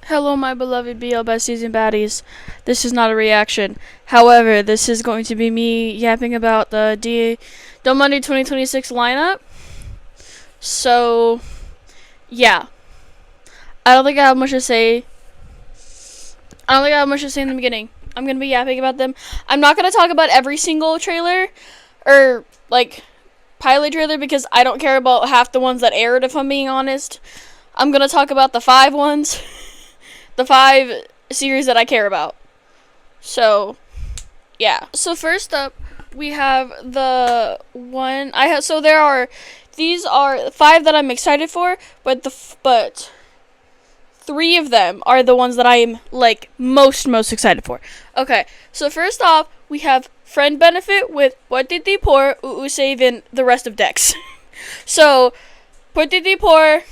Hello, my beloved BL besties and baddies. This is not a reaction. However, this is going to be me yapping about the Monday 2026 lineup. So, yeah. I don't think I have much to say. In the beginning. I'm going to be yapping about them. I'm not going to talk about every single trailer or, pilot trailer because I don't care about half the ones that aired, if I'm being honest. I'm going to talk about the 5 ones. The 5 series that I care about. So, yeah. So first up, we have the one these are 5 that I'm excited for, but 3 of them are the ones that I am most excited for. Okay. So first off, we have Friend Benefit with PorTeeTeePor, Save, and the rest of DEXX. So, PorTeeTeePor,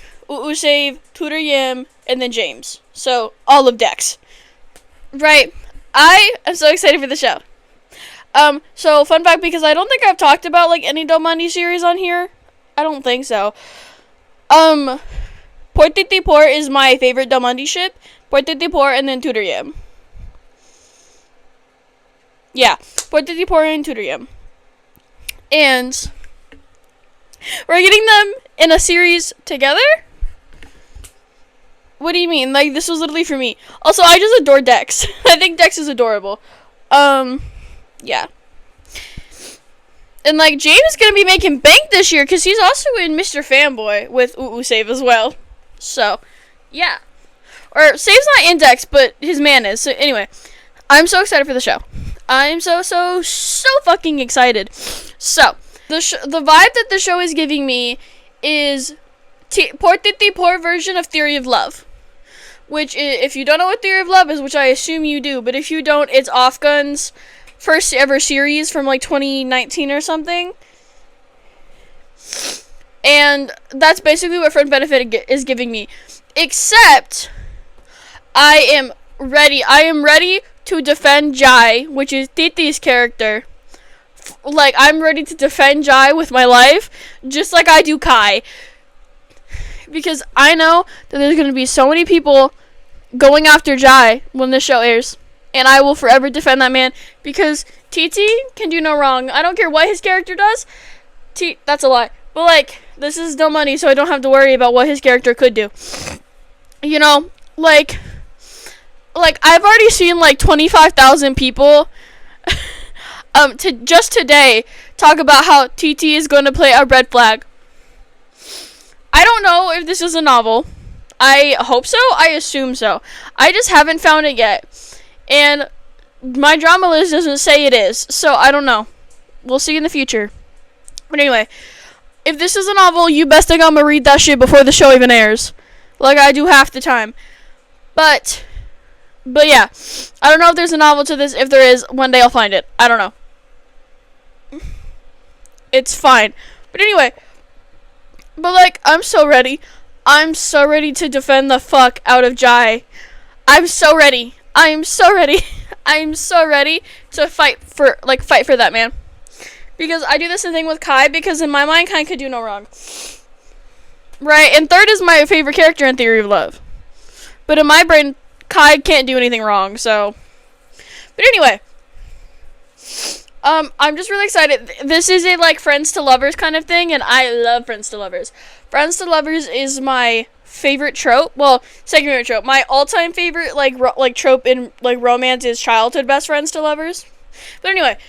Save, TutorYim, and then James. So, all of DEXX. Right. I am so excited for the show. So, fun fact, because I don't think I've talked about, any Domani series on here. I don't think so. PorTeeTeePor is my favorite Domani ship. PorTeeTeePor and then TutorYim. Yeah. PorTeeTeePor and TutorYim. And we're getting them in a series together? What do you mean? This was literally for me. Also, I just adore DEXX. I think DEXX is adorable. Yeah. And, James is gonna be making bank this year, because he's also in Mr. Fanboy with Save as well. So, yeah. Or, Save's not in DEXX, but his man is. So, anyway. I'm so excited for the show. I'm so fucking excited. So, the vibe that the show is giving me is PorTeeTeePor version of Theory of Love. Which, if you don't know what Theory of Love is, which I assume you do, but if you don't, it's Offgun's first ever series from 2019 or something. And that's basically what Friend Benefit is giving me. Except, I am ready to defend Jai, which is Titi's character. I'm ready to defend Jai with my life, just like I do Kai. Because I know that there's going to be so many people going after Jai when this show airs. And I will forever defend that man. Because Titi can do no wrong. I don't care what his character does. That's a lie. But, this is no money, so I don't have to worry about what his character could do. You know, I've already seen, 25,000 people just today talk about how TT is going to play a red flag. I don't know if this is a novel. I hope so. I assume so. I just haven't found it yet. And my drama list doesn't say it is. So I don't know. We'll see in the future. But anyway, if this is a novel, you best think I'm going to read that shit before the show even airs. Like I do half the time. But yeah. I don't know if there's a novel to this. If there is, one day I'll find it. I don't know. It's fine. But anyway. But, I'm so ready. I'm so ready to defend the fuck out of Jai. I'm so ready. I'm so ready. I'm so ready to fight for that man. Because I do the same thing with Kai, because in my mind, Kai could do no wrong. Right? And 3rd is my favorite character in Theory of Love. But in my brain, Kai can't do anything wrong, so. But anyway. I'm just really excited. This is a, friends to lovers kind of thing, and I love friends to lovers. Friends to lovers is my favorite trope. Well, second favorite trope. My all-time favorite, trope in, romance is childhood best friends to lovers. But anyway.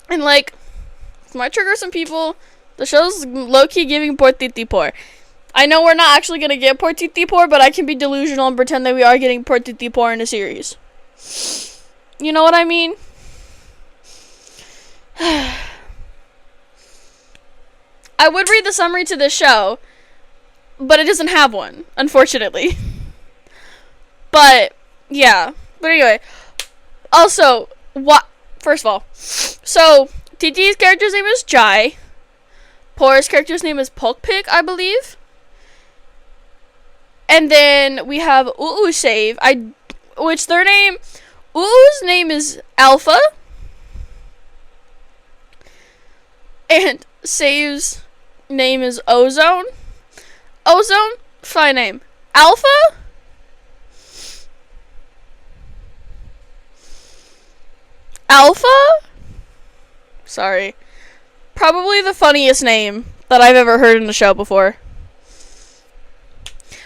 And, might trigger some people. The show's low-key giving PorTeeTeePor. I know we're not actually gonna get PorTeeTeePor, but I can be delusional and pretend that we are getting PorTeeTeePor in a series. You know what I mean? I would read the summary to this show, but it doesn't have one, unfortunately. But, yeah. But anyway. Also, first of all. So, TT's character's name is Jai. Por's character's name is Pokpik, I believe. And then we have Save, which their name... U's name is Alpha. And Save's name is Ozone. Ozone Fine name. Alpha? Alpha? Sorry. Probably the funniest name that I've ever heard in the show before.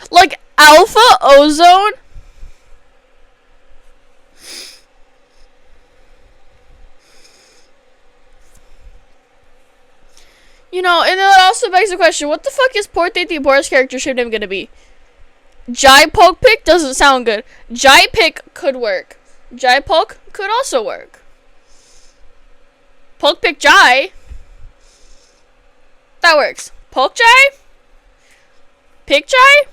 Like, Alpha Ozone? You know, and that also begs the question, what the fuck is PorTeeTeePor's character shape name gonna be? Jai Poke Pick doesn't sound good. Jai Pick could work. Jai Poke could also work. Poke Pick Jai. That works. Poke Jai? Pick Jai?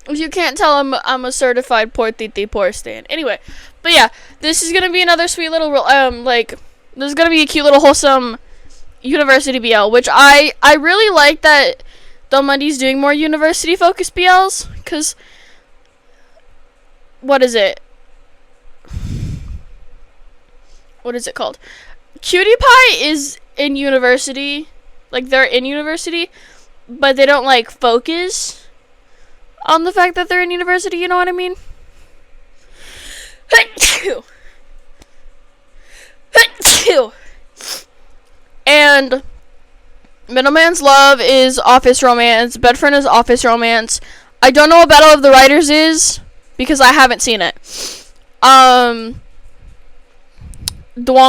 If you can't tell, I'm a certified PorTeeTeePor stan. Anyway, but yeah, this is gonna be another sweet little this is gonna be a cute little wholesome University BL, which I really like that Domundi's doing more university focused BLs, cause what is it called? Cutie Pie is in university, like they're in university, but they don't like focus on the fact that they're in university, you know what I mean? And Middleman's Love is office romance. Bedfriend is office romance. I don't know what Battle of the Writers is because I haven't seen it. Duong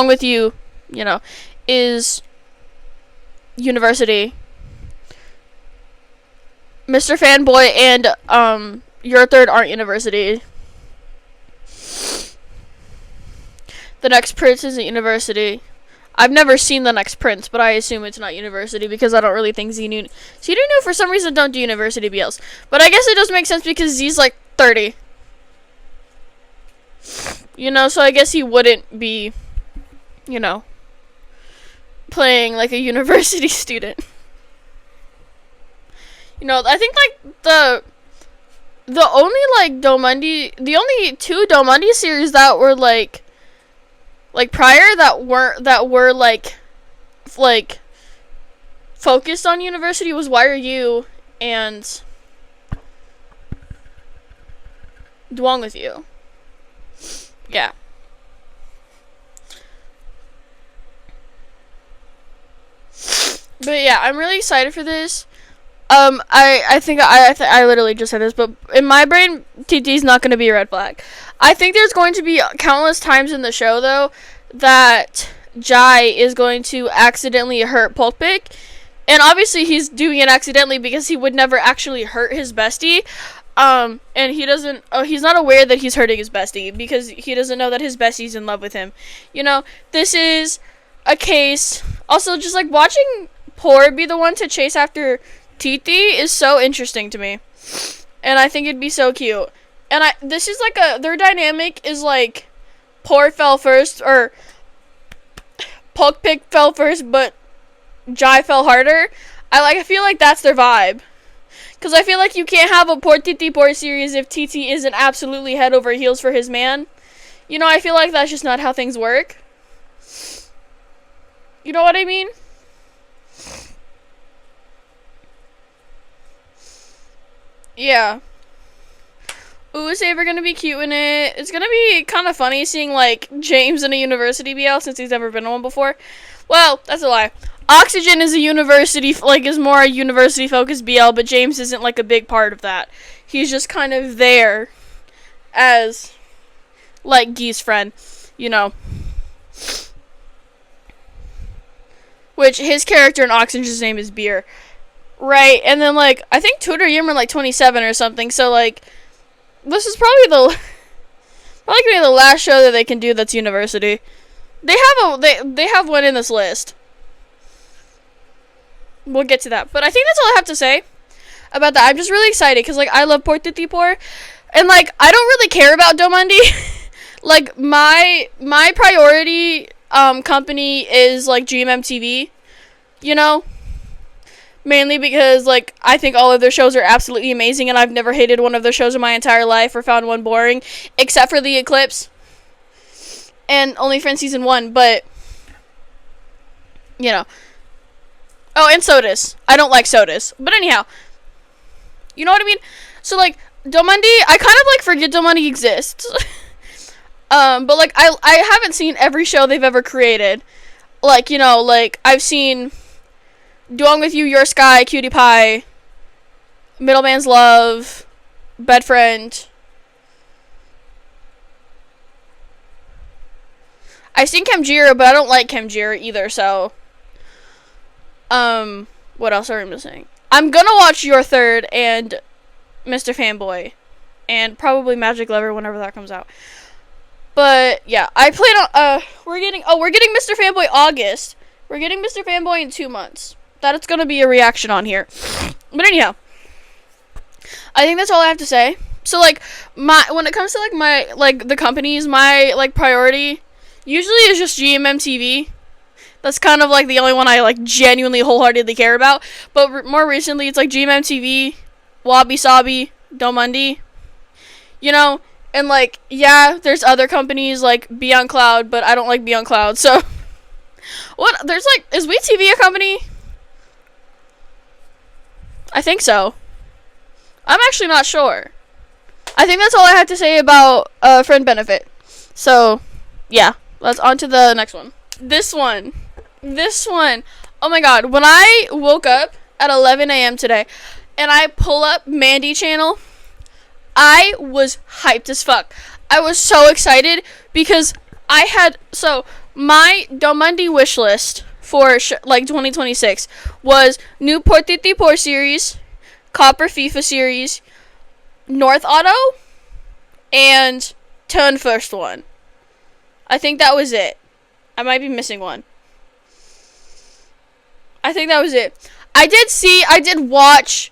with You, you know, is university. Mr. Fanboy and Your Third aren't university. The Next Prince isn't university. I've never seen The Next Prince, but I assume it's not university because I don't really think Xenu for some reason don't do university BLs. But I guess it does make sense because Z's like 30. You know, so I guess he wouldn't be, you know, playing like a university student. You know, I think like the only two Domundi series that were like prior that were like focused on university was Why Are You and Duong with You. Yeah. But yeah, I'm really excited for this. I think I literally just said this, but in my brain, TT's not going to be a red flag. I think there's going to be countless times in the show, though, that Jai is going to accidentally hurt Pulpic. And obviously he's doing it accidentally because he would never actually hurt his bestie. And he's not aware that he's hurting his bestie because he doesn't know that his bestie's in love with him. You know, this is a case. Also, just like watching Por be the one to chase after Titi is so interesting to me. And I think it'd be so cute. And this is like their dynamic is like Por fell first, or Pulpic fell first, but Jai fell harder. I feel like that's their vibe. Because I feel like you can't have a PorTeeTeePor series if TT isn't absolutely head over heels for his man. You know, I feel like that's just not how things work. You know what I mean? Yeah. Ooh, is Saber gonna be cute in it? It's gonna be kind of funny seeing, like, James in a university BL since he's never been in one before. Well, that's a lie. Oxygen is a university, is more a university-focused BL, but James isn't, like, a big part of that. He's just kind of there as, like, Gee's friend, you know. Which, his character in Oxygen's name is Beer. Right, and then, like, I think TutorYim are, like, 27 or something, so, like, this is probably gonna be the last show that they can do that's university. They have one in this list. We'll get to that. But I think that's all I have to say about that. I'm just really excited because, like, I love PorTeeTeePor. And, like, I don't really care about Domundi. Like, my priority company is, like, GMMTV. You know? Mainly because, like, I think all of their shows are absolutely amazing, and I've never hated one of their shows in my entire life or found one boring, except for The Eclipse and OnlyFriends Season 1, but, you know. Oh, and Sodas. I don't like Sodas. But anyhow, You know what I mean? So, like, Domandi, I kind of, like, forget Domandi exists. But, like, I haven't seen every show they've ever created. Like, you know, like, I've seen Doing With You, Your Sky, Cutie Pie, Middleman's Love, Bed Friend. I've seen Kemjira, but I don't like Kemjira either, so. What else are we missing? I'm gonna watch Your Third and Mr. Fanboy. And probably Magic Lover whenever that comes out. But, yeah. I plan on, we're getting Mr. Fanboy August. We're getting Mr. Fanboy in 2 months. That's gonna be a reaction on here. But anyhow. I think that's all I have to say. So, like, when it comes to, like, my, like, the companies, my, like, priority usually is just GMMTV. That's kind of, like, the only one I, like, genuinely wholeheartedly care about. But more recently, it's, like, GMMTV, Wabi Sabi, Domandi. You know? And, like, yeah, there's other companies, like, Beyond Cloud, but I don't like Beyond Cloud, so. What? There's, like, is WeTV a company? I think so. I'm actually not sure. I think that's all I have to say about friend benefit. So, yeah. Let's on to the next one. This one. Oh my god. When I woke up at 11 a.m. today and I pull up Mandy channel, I was hyped as fuck. I was so excited because I had... So, my Domandi wish list for, like, 2026 was new PorTeeTeePor series, CopperFifa series, North Auto, and Turn First one. I think that was it. I might be missing one. I think that was it. I did watch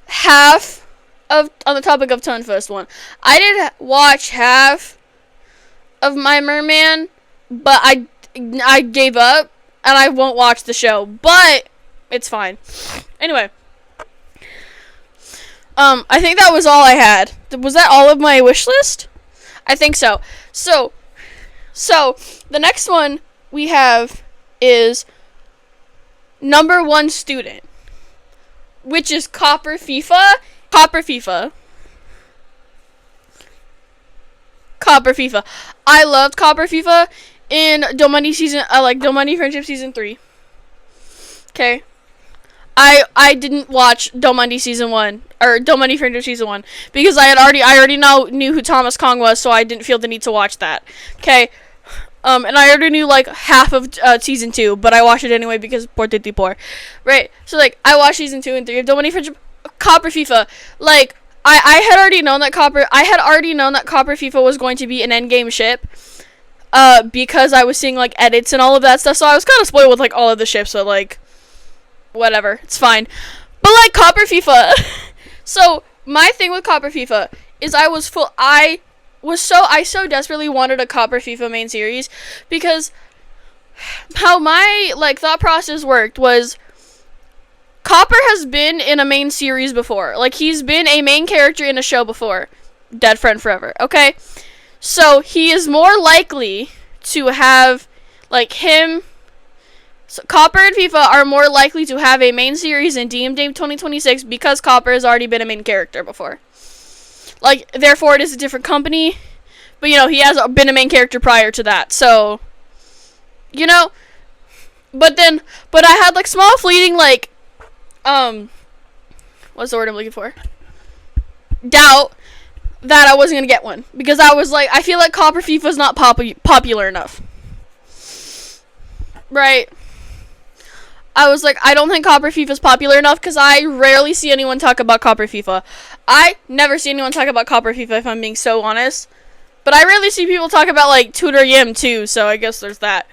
half of, on the topic of Turn First one, I did watch half of My Merman, but I gave up, and I won't watch the show, but it's fine. Anyway. I think that was all I had. Was that all of my wish list? I think so. So, the next one we have is number 1 student, which is CopperFifa. CopperFifa. I loved CopperFifa in Domandi season, Domandi Friendship season 3. Okay. I didn't watch Domandi season 1 or Domandi Friendship season 1 because I already knew who Thomas Kong was, so I didn't feel the need to watch that. Okay. And I already knew, like, half of season 2, but I watched it anyway because PorTeeTeePor. Right. So, like, I watched season 2 and 3 of Domandi Friendship. CopperFifa. Like, I had already known that CopperFifa was going to be an endgame ship. Because I was seeing, like, edits and all of that stuff, so I was kind of spoiled with, like, all of the ships, so, like, whatever, it's fine. But, like, CopperFifa. So, my thing with CopperFifa is I so desperately wanted a CopperFifa main series, because how my, like, thought process worked was, Copper has been in a main series before. Like, he's been a main character in a show before. Dead Friend Forever, okay? So, he is more likely to have, like, him... So, Copper and FIFA are more likely to have a main series in DM Day 2026 because Copper has already been a main character before. Like, therefore, it is a different company. But, you know, he has been a main character prior to that. So, you know... But I had, like, small fleeting, like... What's the word I'm looking for? Doubt that I wasn't gonna get one, because I was like, I feel like CopperFifa is not popular enough, right? I was like, I don't think CopperFifa is popular enough, because I rarely see anyone talk about CopperFifa. I never see anyone talk about CopperFifa, if I'm being so honest. But I rarely see people talk about, like, TutorYim too, so I guess there's that.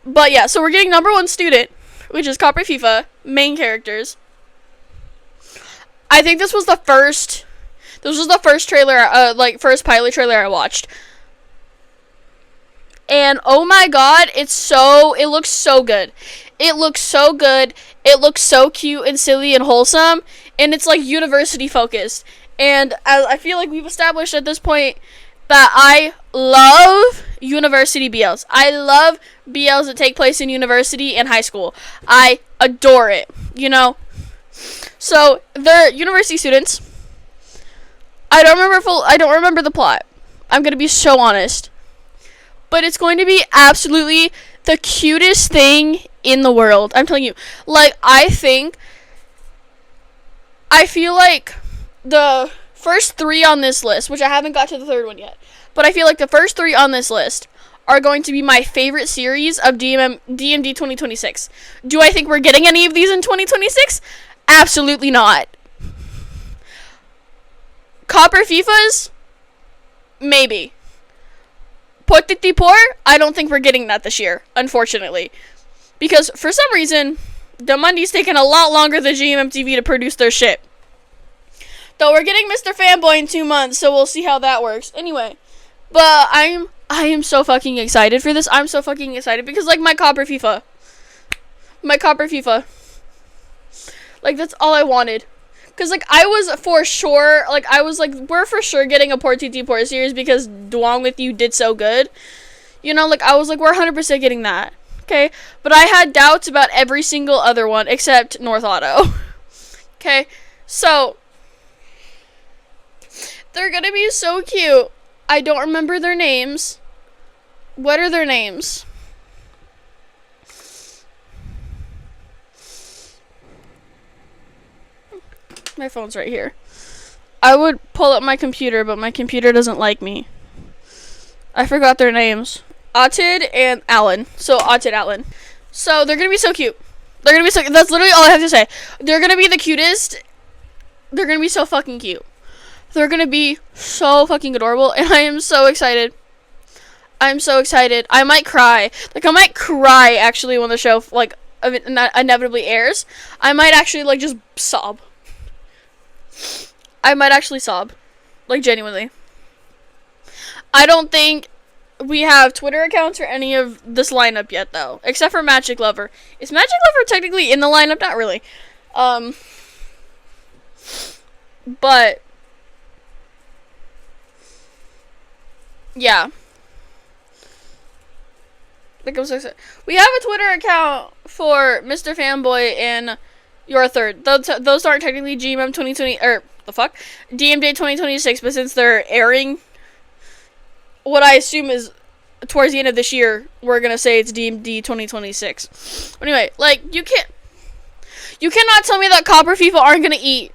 But yeah, so we're getting number 1 student, which is CopperFifa, main characters. I think this was the first trailer, first pilot trailer I watched. And oh my god, it looks so good. It looks so good. It looks so cute and silly and wholesome. And it's, like, university focused. And I feel like we've established at this point that I love university BLs. I love BLs that take place in university and high school. I adore it, you know? So, they're university students. I don't remember the plot. I'm gonna be so honest. But it's going to be absolutely the cutest thing in the world. I'm telling you. Like, I feel like the first 3 on this list, which I haven't got to the 3rd one yet, but I feel like the first 3 on this list are going to be my favorite series of DMD 2026. Do I think we're getting any of these in 2026? Absolutely not. CopperFifas? Maybe. PorTeeTeePor? I don't think we're getting that this year, unfortunately. Because for some reason, Domundi's taking a lot longer than GMMTV to produce their shit. Though we're getting Mr. Fanboy in 2 months, so we'll see how that works. Anyway, but I am so fucking excited for this. I'm so fucking excited because, like, my CopperFifa. Like, that's all I wanted. Because, like, I was for sure, like, we're for sure getting a PorTeeTeePor series because Duong with You did so good. You know, like, I was like, we're 100% getting that. Okay? But I had doubts about every single other one except North Auto. Okay? So, they're gonna be so cute. I don't remember their names. What are their names? My phone's right here. I would pull up my computer, but my computer doesn't like me. I forgot their names. Atid and Alan. So, Atid, Alan. So, they're gonna be so cute. They're gonna be so... That's literally all I have to say. They're gonna be the cutest. They're gonna be so fucking cute. They're gonna be so fucking adorable, and I am so excited. I'm so excited. I might cry. Like, I might cry, actually, when the show, like, inevitably airs. I might actually, like, just sob. I might actually sob. Like, genuinely. I don't think we have Twitter accounts for any of this lineup yet, though. Except for Magic Lover. Is Magic Lover technically in the lineup? Not really. But... yeah. Like, I'm so excited. We have a Twitter account for Mr. Fanboy and Your Third. Those aren't technically GMM 2020, or the fuck? DMD 2026, but since they're airing what I assume is towards the end of this year, we're gonna say it's DMD 2026. Anyway, like, you cannot tell me that CopperFifa aren't gonna eat.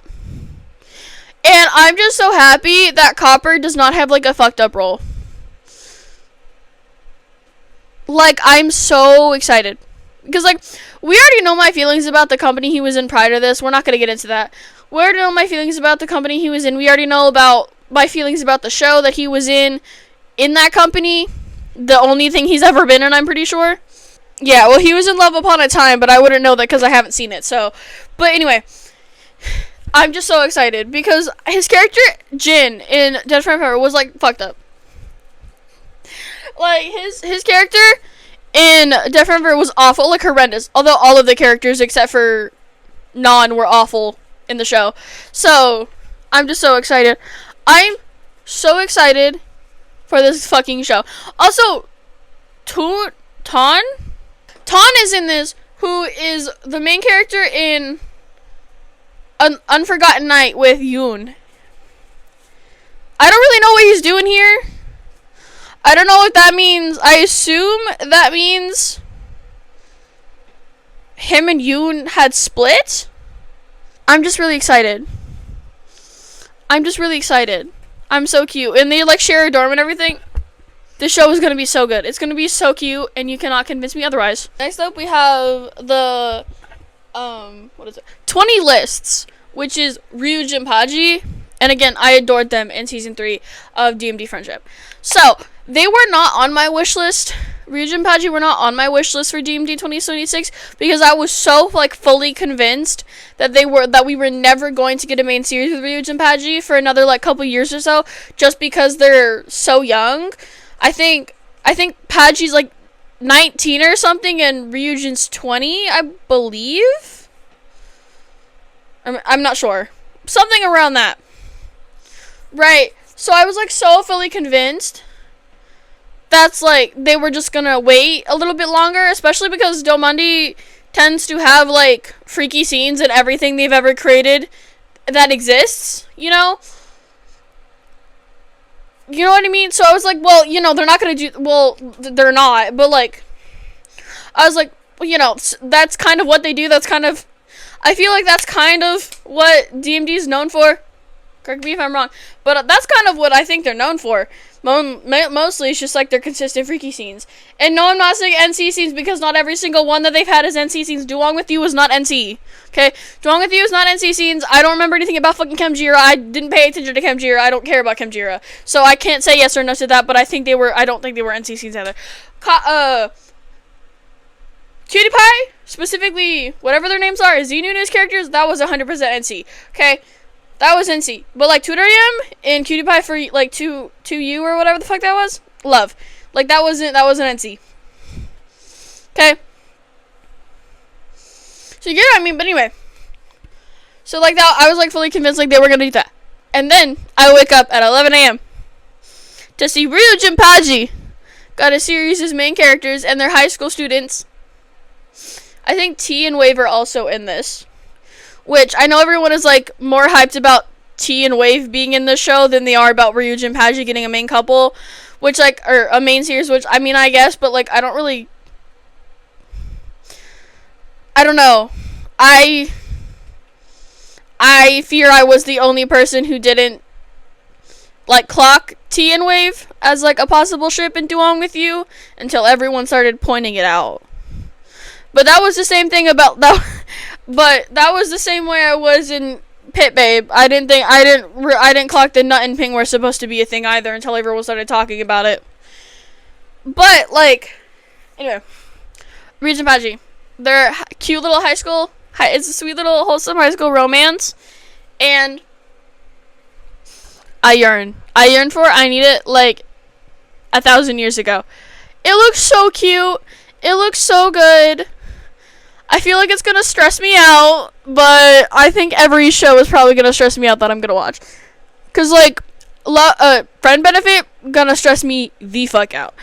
And I'm just so happy that Copper does not have, like, a fucked up role. Like, I'm so excited. Because, like, we already know my feelings about the company he was in prior to this. We're not going to get into that. We already know my feelings about the company he was in. We already know about my feelings about the show that he was in that company. The only thing he's ever been in, I'm pretty sure. Yeah, well, he was in Love Upon a Time, but I wouldn't know that because I haven't seen it. So, but anyway, I'm just so excited. Because his character, Jin, in Dead Friend Forever was, like, fucked up. Like, his character in Death Forever was awful, like, horrendous. Although all of the characters except for Non were awful in the show. So, I'm just so excited. I'm so excited for this fucking show. Also, Ton is in this, who is the main character in Unforgotten Night with Yoon. I don't really know what he's doing here. I don't know what that means. I assume that means him and Yoon had split. I'm just really excited. I'm so cute. And they, like, share a dorm and everything. This show is going to be so good. It's going to be so cute, and you cannot convince me otherwise. Next up, we have the, 20 lists, which is Ryujinpatji. And again, I adored them in Season 3 of DMD Friendship. So, they were not on my wish list. RyujinPatji were not on my wish list for DMD 2026 because I was so, like, fully convinced that we were never going to get a main series with RyujinPatji for another, like, couple years or so, just because they're so young. I think Paji's, like, 19 or something and Ryujin's 20, I believe. I'm not sure. Something around that. Right. So I was, like, so fully convinced that's, like, they were just gonna wait a little bit longer, especially because Domundi tends to have, like, freaky scenes in everything they've ever created that exists, you know? you know what I mean? So I was like, well, you know, they're not gonna do, well, they're not, but like, I was like, well, you know, that's kind of what they do. That's kind of, I feel like that's kind of what DMD is known for. Correct me if I'm wrong, but that's kind of what I think they're known for. Mostly, it's just like their consistent freaky scenes. And no, I'm not saying NC scenes, because not every single one that they've had is NC scenes. Do Along With You was not NC. Okay? Do Along With You is not NC scenes. I don't remember anything about fucking Kemjira. I didn't pay attention to Kemjira. I don't care about Kemjira. So I can't say yes or no to that, but I think they were, I don't think they were NC scenes either. Cutie Pie, specifically, whatever their names are, Z-Nunes characters, that was 100% NC. Okay? That was NC. But, like, TutorYim and Cutie Pie for, like, 2U or whatever the fuck that was, love. Like, that wasn't NC. Okay? So, you get what I mean? But anyway. So, like, that, I was, like, fully convinced, like, they were gonna do that. And then, I wake up at 11 a.m. to see RyujinPatji got a series as main characters, and they're high school students. I think T and Wave are also in this. Which, I know everyone is, like, more hyped about T and Wave being in the show than they are about RyujinPatji getting a main couple. Which, like, or a main series, which, I mean, I guess, but, like, I don't really... I don't know. I fear I was the only person who didn't, like, clock T and Wave as, like, a possible ship in Do Along With You until everyone started pointing it out. But that was the same thing about that. But that was the same way I was in Pit Babe. I didn't clock the Nut and Ping were supposed to be a thing either until everyone started talking about it. But like, anyway, RyujinPatji, they're cute little high school. It's a sweet little wholesome high school romance, and I yearn for it. I need it like 1,000 years ago. It looks so cute. It looks so good. I feel like it's going to stress me out, but I think every show is probably going to stress me out that I'm going to watch. Because, like, friend benefit, going to stress me the fuck out.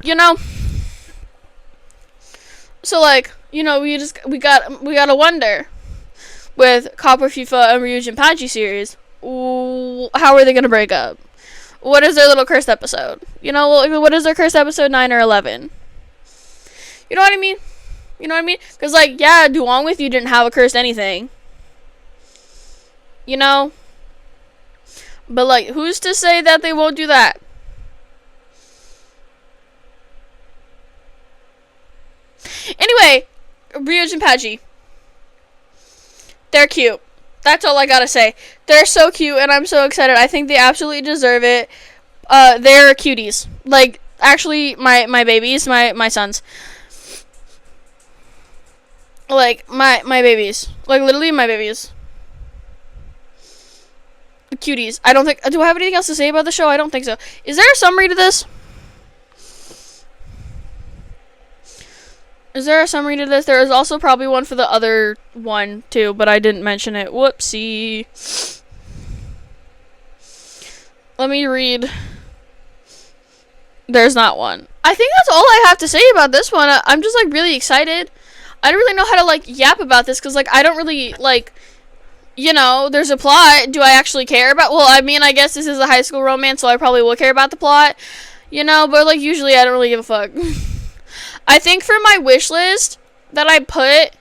You know? So, like, you know, we gotta wonder, with CopperFifa and RyujinPatji series, how are they going to break up? What is their little cursed episode? You know, what is their cursed episode 9 or 11? You know what I mean? You know what I mean? Because, like, yeah, Do Along With You didn't have a cursed anything. You know? But, like, who's to say that they won't do that? Anyway, RyujinPatji. They're cute. That's all I gotta say. They're so cute, and I'm so excited. I think they absolutely deserve it. They're cuties. Like, actually, my babies, my sons. Like, my babies. Like, literally my babies. Cuties. I don't think... Do I have anything else to say about the show? I don't think so. Is there a summary to this? Is there a summary to this? There is also probably one for the other one, too, but I didn't mention it. Whoopsie. Let me read. There's not one. I think that's all I have to say about this one. I'm just, like, really excited. I don't really know how to, like, yap about this, because, like, I don't really, like, you know, there's a plot. Do I actually care about, well, I mean, I guess this is a high school romance, so I probably will care about the plot, you know, but, like, usually I don't really give a fuck. I think for my wish list that I put,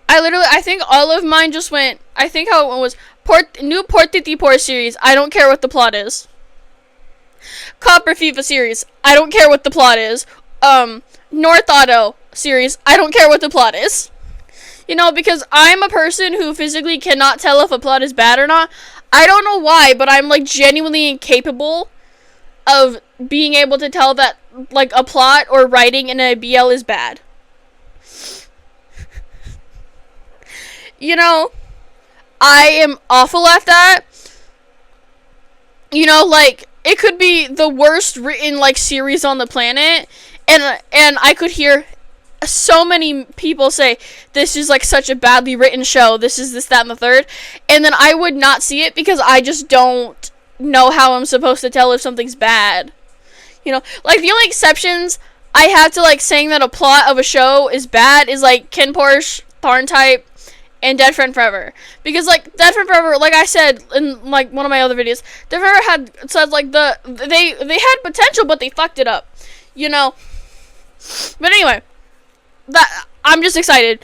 I think all of mine just went, I think how it was, new PorTeeTeePor series, I don't care what the plot is. CopperFifa series, I don't care what the plot is. North Auto series, I don't care what the plot is. You know, because I'm a person who physically cannot tell if a plot is bad or not. I don't know why, but I'm, like, genuinely incapable of being able to tell that, like, a plot or writing in a BL is bad. You know, I am awful at that. You know, like, it could be the worst written, like, series on the planet, and I could hear so many people say, this is, like, such a badly written show, this is this, that, and the third, and then I would not see it because I just don't know how I'm supposed to tell if something's bad. You know, like, the only exceptions I have to, like, saying that a plot of a show is bad is, like, Ken Porsche, Tharn Type, and Dead Friend Forever. Because, like, Dead Friend Forever, like I said in, like, one of my other videos, Dead Friend Forever had said, like, they had potential, but they fucked it up, you know? But anyway, I'm just excited.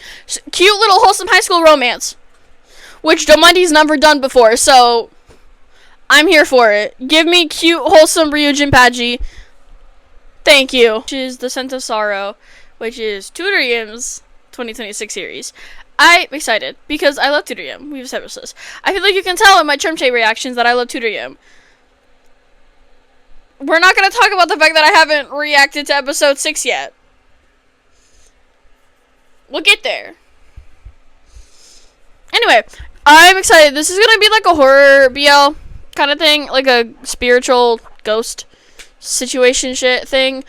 Cute little wholesome high school romance, which Domundi's never done before, so I'm here for it. Give me cute, wholesome RyujinPatji. Thank you. Which is The Scent of Sorrow, which is TutorYim's 2026 series. I'm excited because I love TutorYim. We've established this. I feel like you can tell in my Chumche reactions that I love TutorYim. We're not going to talk about the fact that I haven't reacted to episode 6 yet. We'll get there. Anyway, I'm excited. This is going to be like a horror BL kind of thing. Like a spiritual ghost situation shit thing.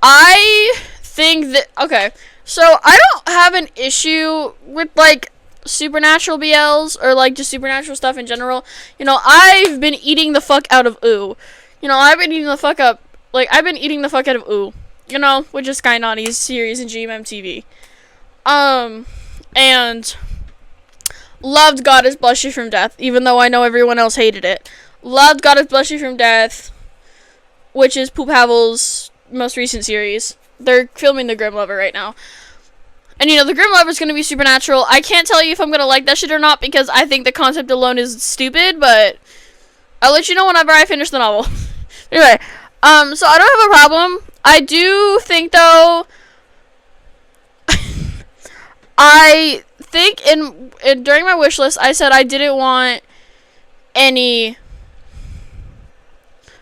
I think that... Okay, so I don't have an issue with, like, supernatural BLs or, like, just supernatural stuff in general. You know, I've been eating the fuck out of Ooh. You know, I've been eating the fuck up... Like, I've been eating the fuck out of Ooh. You know, which is Sky Nani's series in GMMTV. And loved God is Bless You From Death, even though I know everyone else hated it. Loved God is Bless You From Death, which is Poop Havel's most recent series. They're filming The Grim Lover right now. And, you know, The Grim Lover is going to be supernatural. I can't tell you if I'm going to like that shit or not, because I think the concept alone is stupid, but I'll let you know whenever I finish the novel. Anyway, so I don't have a problem. I do think, though... I think during my wish list, I said I didn't want any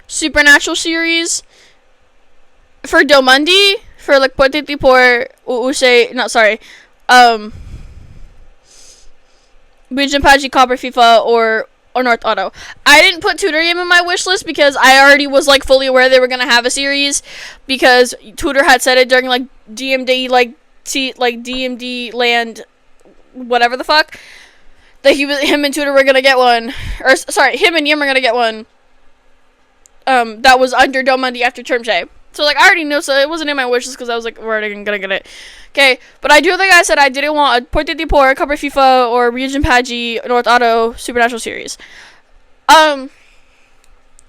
supernatural series for Domundi, for like PorTeeTeePor, RyujinPatji, CopperFifa, or North Auto. I didn't put TutorYim in my wish list because I already was like fully aware they were gonna have a series, because Tutor had said it during like DMD DMD land, whatever the fuck, that him and Tutor were gonna get one, or sorry, him and Yim are gonna get one. That was under Domundi after Term J. So like I already knew, so it wasn't in my wishes because I was like, we're already gonna get it. Okay, but I do think I said I didn't want a PorTeeTeePor, CopperFifa, or RyujinPatji North Auto supernatural series.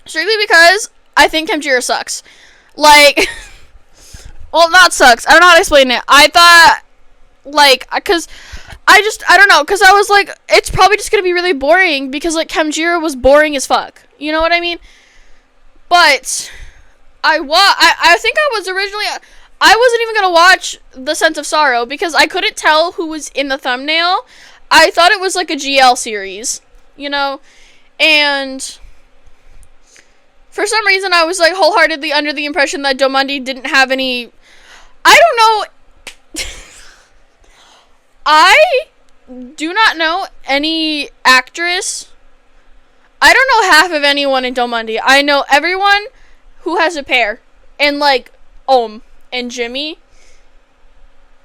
Strictly because I think Temjira sucks. Like. Well, not sucks. I don't know how to explain it. I thought, like, because I don't know, because I was like, it's probably just going to be really boring, because, like, Temjira was boring as fuck. You know what I mean? But, I think I was originally, I wasn't even going to watch The Scent of Sorrow, because I couldn't tell who was in the thumbnail. I thought it was, like, a GL series, you know? And... for some reason, I was, like, wholeheartedly under the impression that Domundi didn't have any... I don't know... I do not know any actress... I don't know half of anyone in Domundi. I know everyone who has a pair. And, like, and Jimmy.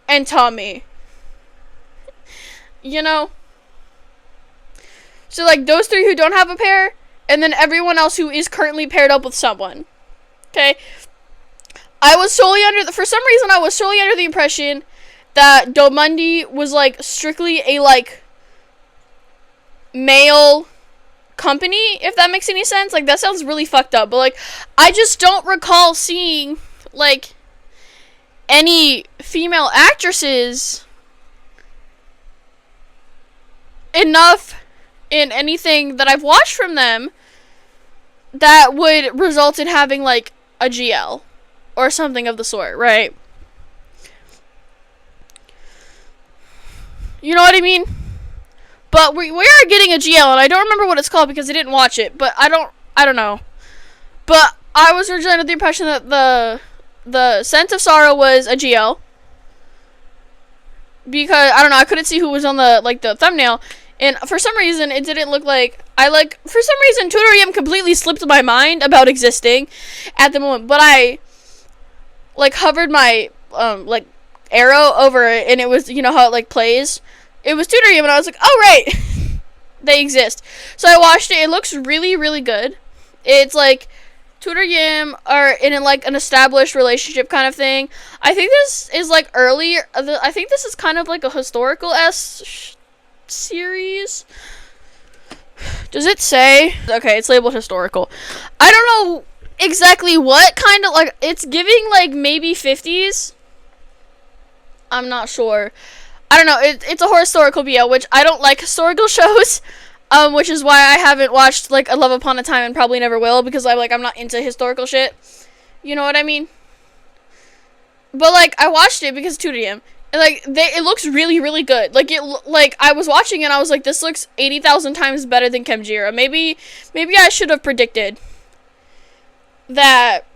And Tommy. You know? So, like, those three who don't have a pair... and then everyone else who is currently paired up with someone. Okay? For some reason, I was solely under the impression that Domundi was, like, strictly a, like, male company, if that makes any sense. Like, that sounds really fucked up, but, like, I just don't recall seeing, like, any female actresses enough in anything that I've watched from them that would result in having, like, a GL or something of the sort, right? You know what I mean? But we are getting a GL, and I don't remember what it's called because I didn't watch it, but I don't know. But I was originally under the impression that the Scent of Sorrow was a GL, because, I don't know, I couldn't see who was on the thumbnail. And for some reason, it didn't look like... for some reason, TutorYim completely slipped my mind about existing at the moment. But I, like, hovered my, arrow over it, and it was, you know how it, like, plays? It was TutorYim, and I was like, oh, right! They exist. So I watched it. It looks really, really good. It's, like, TutorYim are in, like, an established relationship kind of thing. I think this is, like, earlier... I think this is kind of, like, a historical-esque series. Does it say? Okay, it's labeled historical. I don't know exactly what kind of, like, it's giving, like, maybe 50s. I'm not sure. I don't know. It's a historical BL, which I don't like historical shows, which is why I haven't watched, like, A Love Upon a Time and probably never will, because I'm not into historical shit. You know what I mean? But, like, I watched it because TutorYim. And, like, it looks really, really good. Like, I was watching and I was like, this looks 80,000 times better than Kemjira. Maybe I should have predicted that.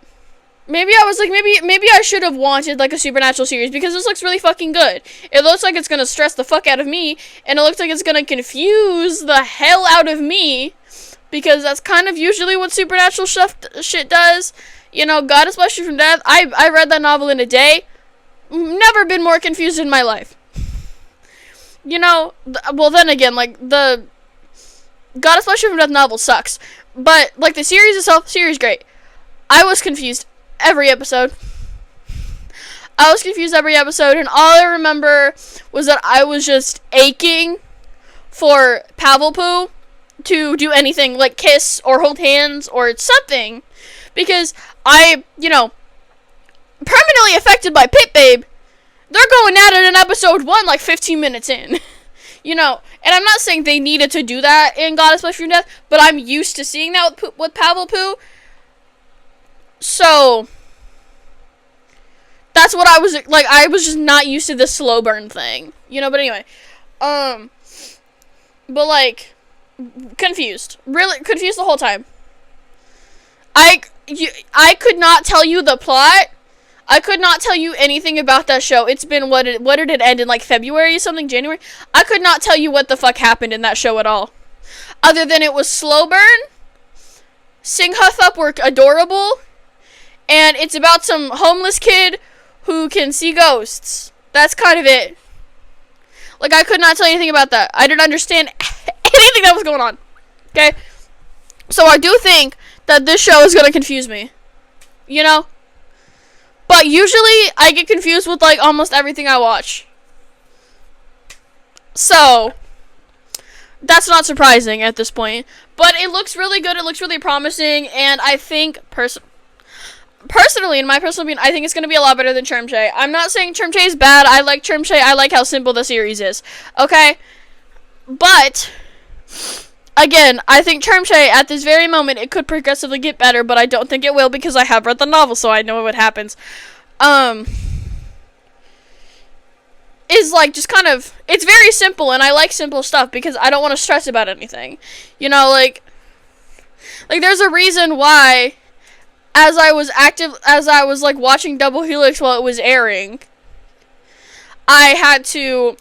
Maybe I was like, maybe I should have wanted, like, a supernatural series, because this looks really fucking good. It looks like it's gonna stress the fuck out of me, and it looks like it's gonna confuse the hell out of me, because that's kind of usually what supernatural shit does. You know, God Bless You from Death. I read that novel in a day. Never been more confused in my life. You know, well, then again, like, the God Bless You from Death novel sucks. But, like, the series itself, series great. I was confused every episode. And all I remember was that I was just aching for Pavelpoo to do anything, like kiss or hold hands or something. Because permanently affected by Pit Babe, they're going at it in episode 1, like 15 minutes in. And I'm not saying they needed to do that in Goddess Bless You from Death, but I'm used to seeing that with Pavelpoo. So, that's what I was, like, I was just not used to this slow burn thing. But anyway. But, like, confused. Really confused the whole time. I could not tell you the plot. I could not tell you anything about that show. It's been, what did it end in, like, February or something? January? I could not tell you what the fuck happened in that show at all. Other than it was slow burn, Sing Huthup were adorable, and it's about some homeless kid who can see ghosts. That's kind of it. Like, I could not tell you anything about that. I didn't understand anything that was going on. Okay? So I do think that this show is going to confuse me. But usually, I get confused with, like, almost everything I watch. So, that's not surprising at this point. But it looks really good, it looks really promising, and I think, personally, in my personal opinion, I think it's going to be a lot better than Churmche. I'm not saying Churmche is bad. I like Churmche. I like how simple the series is. Okay? But, again, I think Churmche, at this very moment, it could progressively get better, but I don't think it will because I have read the novel, so I know what happens. Is, like, just kind of, it's very simple, and I like simple stuff because I don't want to stress about anything. Like, there's a reason why, as I was, like, watching Double Helix while it was airing, I had to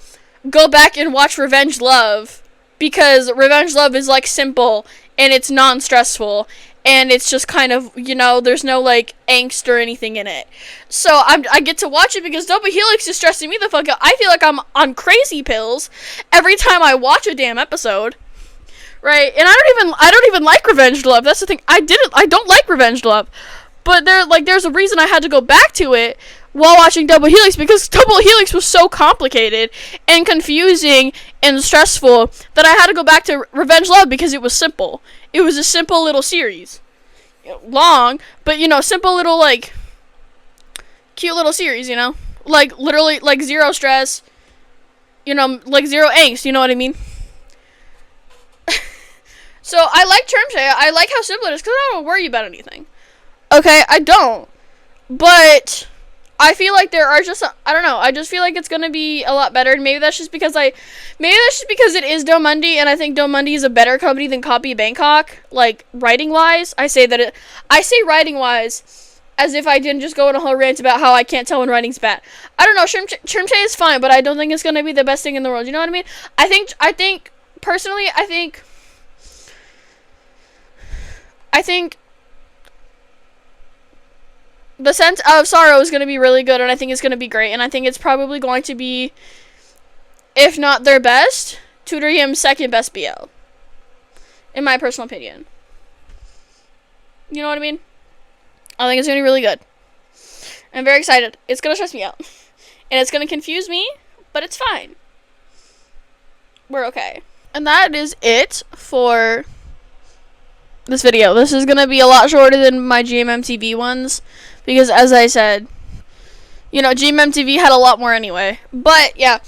go back and watch Revenge Love, because Revenge Love is, like, simple, and it's non-stressful, and it's just kind of, there's no, like, angst or anything in it. So, I get to watch it because Double Helix is stressing me the fuck out. I feel like I'm on crazy pills every time I watch a damn episode. Right? And I don't even like Revenge Love. That's the thing. I don't like Revenge Love. But there's a reason I had to go back to it while watching Double Helix, because Double Helix was so complicated and confusing and stressful that I had to go back to Revenge Love because it was simple. It was a simple little series. Long, but, simple little, like, cute little series, Like, literally, like, zero stress, like, zero angst, you know what I mean? So, I like Churmche. I like how simple it is, because I don't worry about anything. Okay, I don't. But I feel like there are just, I don't know, I just feel like it's going to be a lot better. And maybe that's just because it is Domundi, and I think Domundi is a better company than Copy Bangkok, like, writing-wise. I say writing-wise as if I didn't just go on a whole rant about how I can't tell when writing's bad. I don't know, Churmche is fine, but I don't think it's going to be the best thing in the world. You know what I mean? I think, personally, I think The Scent of Sorrow is going to be really good, and I think it's going to be great, and I think it's probably going to be, if not their best, TutorYim's second best BL, in my personal opinion. You know what I mean? I think it's going to be really good. I'm very excited. It's going to stress me out, and it's going to confuse me, but it's fine. we're okay. And that is it for this video. This is going to be a lot shorter than my GMMTV ones because, as I said, you know, GMMTV had a lot more anyway. But, yeah.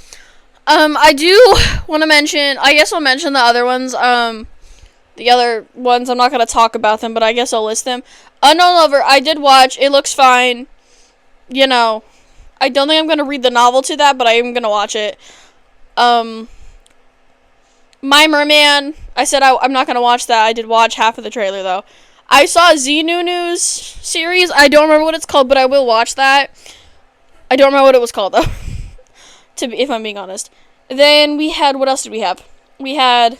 I do want to mention, I guess I'll mention the other ones. The other ones, I'm not going to talk about them, but I guess I'll list them. Unknown Lover, I did watch. It looks fine. You know, I don't think I'm going to read the novel to that, but I am going to watch it. My Merman, I said I'm not going to watch that. I did watch half of the trailer, though. I saw Xenu's series. I don't remember what it's called, but I will watch that. I don't remember what it was called, though, if I'm being honest. Then we had, what else did we have? We had...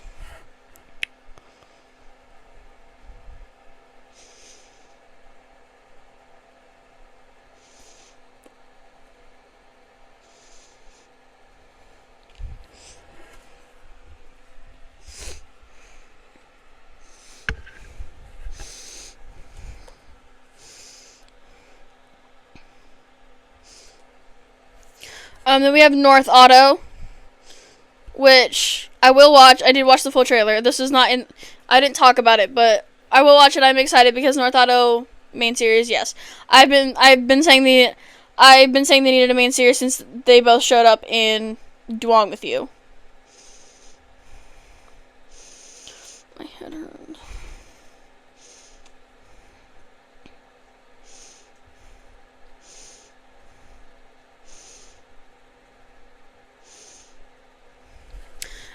then we have North Auto, which I will watch. I did watch the full trailer. This is not in... I didn't talk about it, but I will watch it. I'm excited because North Auto main series, yes. I've been saying they needed a main series since they both showed up in Duong with You. My head hurts.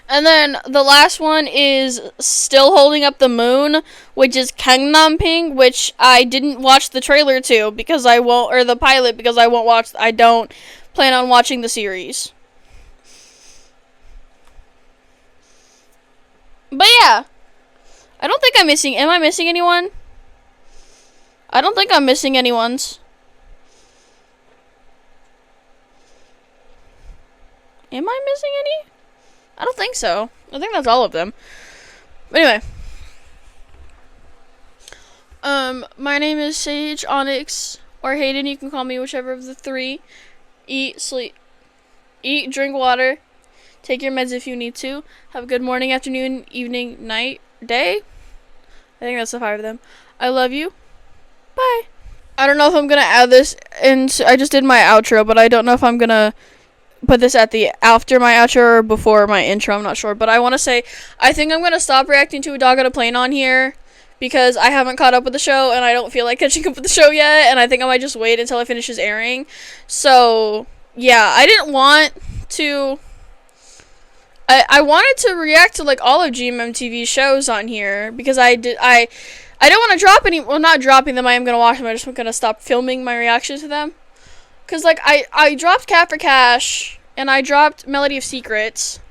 And then the last one is Still Holding Up the Moon, which is Gangnam, which I didn't watch the trailer to because I won't, or the pilot because I won't watch. I don't plan on watching the series. But yeah, I don't think I'm missing. Am I missing anyone? I don't think I'm missing anyone's. Am I missing any? I don't think so. I think that's all of them. But anyway. My name is Sage, Onyx, or Hayden. You can call me whichever of the three. Eat, sleep. Eat, drink water. Take your meds if you need to. Have a good morning, afternoon, evening, night, day. I think that's the 5 of them. I love you. Bye. I don't know if I'm going to add this into... I just did my outro, but I don't know if I'm going to put this at the after my outro or before my intro. I'm not sure, but I want to say I think I'm going to stop reacting to A Dog on a Plane on here because I haven't caught up with the show and I don't feel like catching up with the show yet, and I think I might just wait until it finishes airing. So yeah, I didn't want to... I wanted to react to like all of GMMTV shows on here because I don't want to drop any... Well, not dropping them, I am going to watch them. I just going to stop filming my reaction to them. Because, like, I dropped Cat for Cash, and I dropped Melody of Secrets.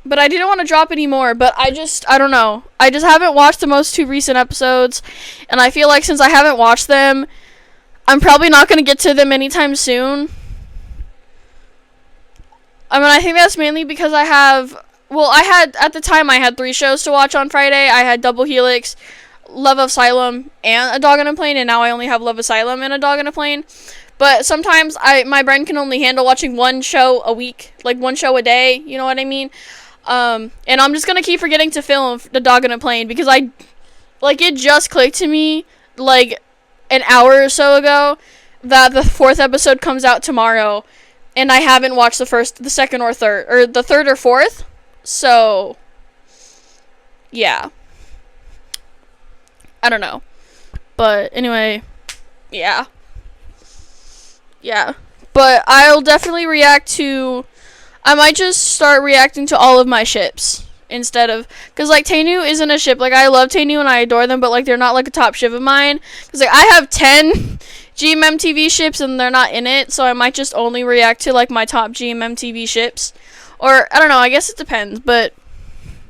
But I didn't want to drop any more, but I don't know. I just haven't watched the most 2 recent episodes, and I feel like since I haven't watched them, I'm probably not going to get to them anytime soon. I mean, I think that's mainly because at the time I had 3 shows to watch on Friday. I had Double Helix, Love Asylum, and A Dog on a Plane, and now I only have Love Asylum and A Dog on a Plane. But sometimes my brain can only handle watching 1 show a week, like 1 show a day, you know what I mean? And I'm just gonna keep forgetting to film The Dog on a Plane because it just clicked to me, like, an hour or so ago that the 4th episode comes out tomorrow, and I haven't watched the 2nd, or 3rd, or the 3rd or 4th, so, yeah. I don't know. But anyway, yeah. Yeah. But I'll definitely react to... I might just start reacting to all of my ships instead of... Because, like, Tainu isn't a ship. Like, I love Tainu and I adore them, but, like, they're not, like, a top ship of mine. Because, like, I have 10 GMMTV ships and they're not in it, so I might just only react to, like, my top GMMTV ships. Or, I don't know, I guess it depends, but...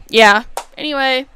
Yeah. Anyway...